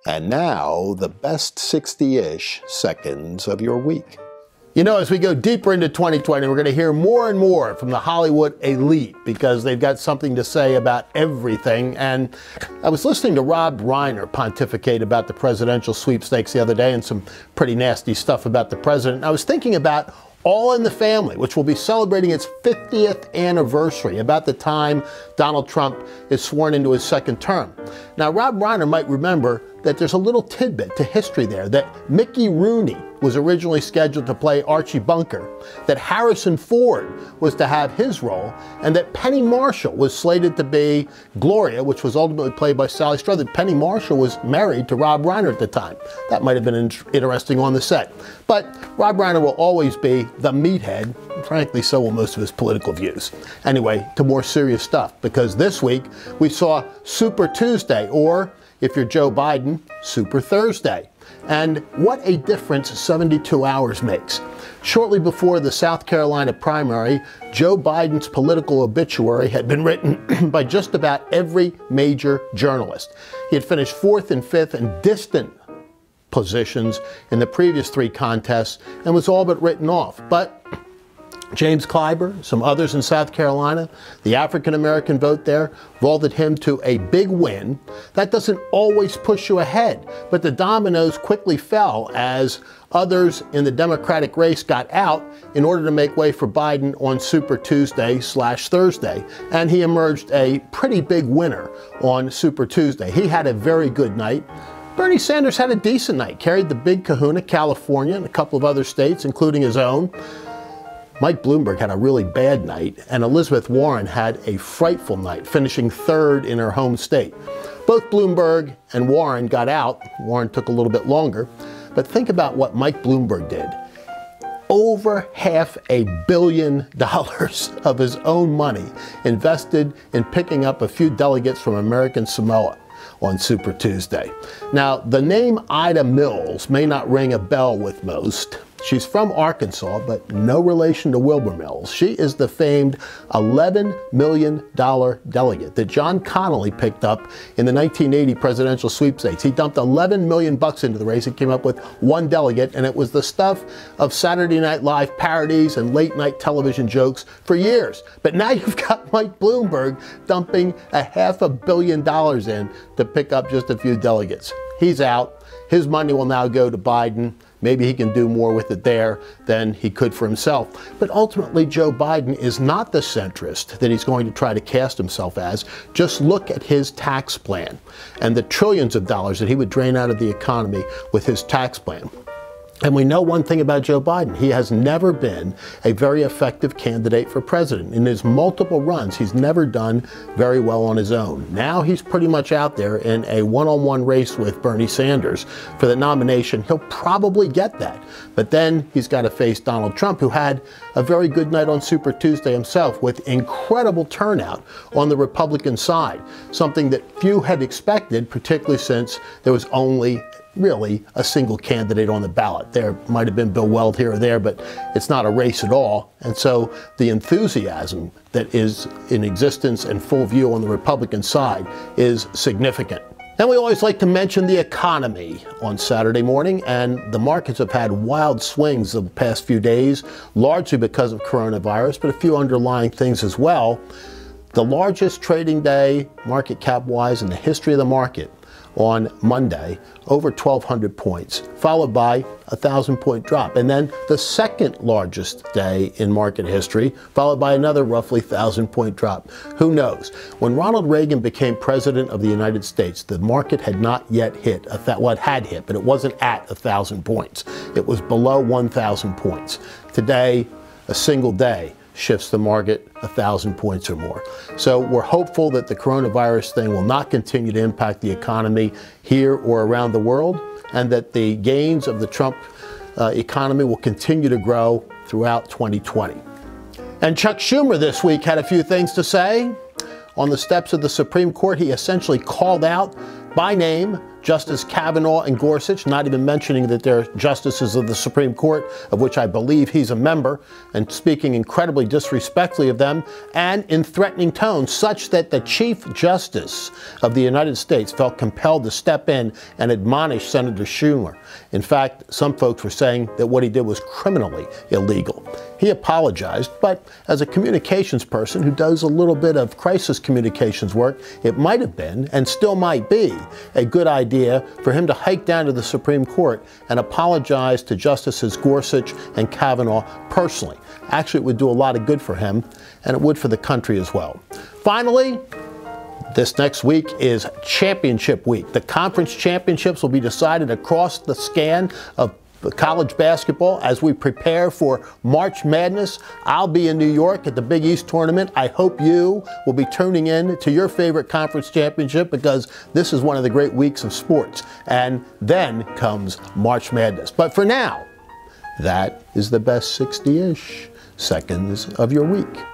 And now, the best 60-ish seconds of your week. You know, as we go deeper into 2020, we're going to hear more and more from the Hollywood elite because they've got something to say about everything. And I was listening to Rob Reiner pontificate about the presidential sweepstakes the other day and some pretty nasty stuff about the president. I was thinking about All in the Family, which will be celebrating its 50th anniversary, about the time Donald Trump is sworn into his second term. Now, Rob Reiner might remember that there's a little tidbit to history there, that Mickey Rooney was originally scheduled to play Archie Bunker, that Harrison Ford was to have his role, and that Penny Marshall was slated to be Gloria, which was ultimately played by Sally Struthers. Penny Marshall was married to Rob Reiner at the time. That might have been interesting on the set. But Rob Reiner will always be the meathead. Frankly, so will most of his political views. Anyway, to more serious stuff, because this week we saw Super Tuesday, or if you're Joe Biden, Super Thursday. And what a difference 72 hours makes. Shortly before the South Carolina primary, Joe Biden's political obituary had been written by just about every major journalist. He had finished fourth and fifth in distant positions in the previous three contests and was all but written off. But James Clyburn, some others in South Carolina, the African-American vote there, vaulted him to a big win. That doesn't always push you ahead, but the dominoes quickly fell as others in the Democratic race got out in order to make way for Biden on Super Tuesday/Thursday, and he emerged a pretty big winner on Super Tuesday. He had a very good night. Bernie Sanders had a decent night, carried the big kahuna, California, and a couple of other states, including his own. Mike Bloomberg had a really bad night, and Elizabeth Warren had a frightful night, finishing third in her home state. Both Bloomberg and Warren got out. Warren took a little bit longer. But think about what Mike Bloomberg did. Over $500 million of his own money invested in picking up a few delegates from American Samoa on Super Tuesday. Now, the name Ida Mills may not ring a bell with most. She's from Arkansas, but no relation to Wilbur Mills. She is the famed $11 million delegate that John Connally picked up in the 1980 presidential sweepstakes. He dumped $11 million into the race and came up with one delegate, and it was the stuff of Saturday Night Live parodies and late night television jokes for years. But now you've got Mike Bloomberg dumping $500 million in to pick up just a few delegates. He's out. His money will now go to Biden. Maybe he can do more with it there than he could for himself. But ultimately, Joe Biden is not the centrist that he's going to try to cast himself as. Just look at his tax plan and the trillions of dollars that he would drain out of the economy with his tax plan. And we know one thing about Joe Biden. He has never been a very effective candidate for president. In his multiple runs, he's never done very well on his own. Now he's pretty much out there in a one-on-one race with Bernie Sanders for the nomination. He'll probably get that. But then he's got to face Donald Trump, who had a very good night on Super Tuesday himself with incredible turnout on the Republican side, something that few had expected, particularly since there was only really a single candidate on the ballot. There might have been Bill Weld here or there, but it's not a race at all. And so the enthusiasm that is in existence and full view on the Republican side is significant. And we always like to mention the economy on Saturday morning, and the markets have had wild swings the past few days, largely because of coronavirus, but a few underlying things as well. The largest trading day, market cap-wise, in the history of the market on Monday, over 1,200 points, followed by a 1,000-point drop. And then the second largest day in market history, followed by another roughly 1,000-point drop. Who knows? When Ronald Reagan became president of the United States, the market had not yet hit, well, it had hit, but it wasn't at 1,000 points. It was below 1,000 points. Today, a single day shifts the market 1,000 points or more. So we're hopeful that the coronavirus thing will not continue to impact the economy here or around the world, and that the gains of the Trump economy will continue to grow throughout 2020. And Chuck Schumer this week had a few things to say. On the steps of the Supreme Court, he essentially called out by name Justice Kavanaugh and Gorsuch, not even mentioning that they're justices of the Supreme Court, of which I believe he's a member, and speaking incredibly disrespectfully of them, and in threatening tones, such that the Chief Justice of the United States felt compelled to step in and admonish Senator Schumer. In fact, some folks were saying that what he did was criminally illegal. He apologized, but as a communications person who does a little bit of crisis communications work, it might have been, and still might be, a good idea for him to hike down to the Supreme Court and apologize to Justices Gorsuch and Kavanaugh personally. Actually, it would do a lot of good for him, and it would for the country as well. Finally, this next week is championship week. The conference championships will be decided across the scan of college basketball as we prepare for March Madness. I'll be in New York at the Big East tournament. I hope you will be tuning in to your favorite conference championship, because this is one of the great weeks of sports. And then comes March Madness. But for now, that is the best 60-ish seconds of your week.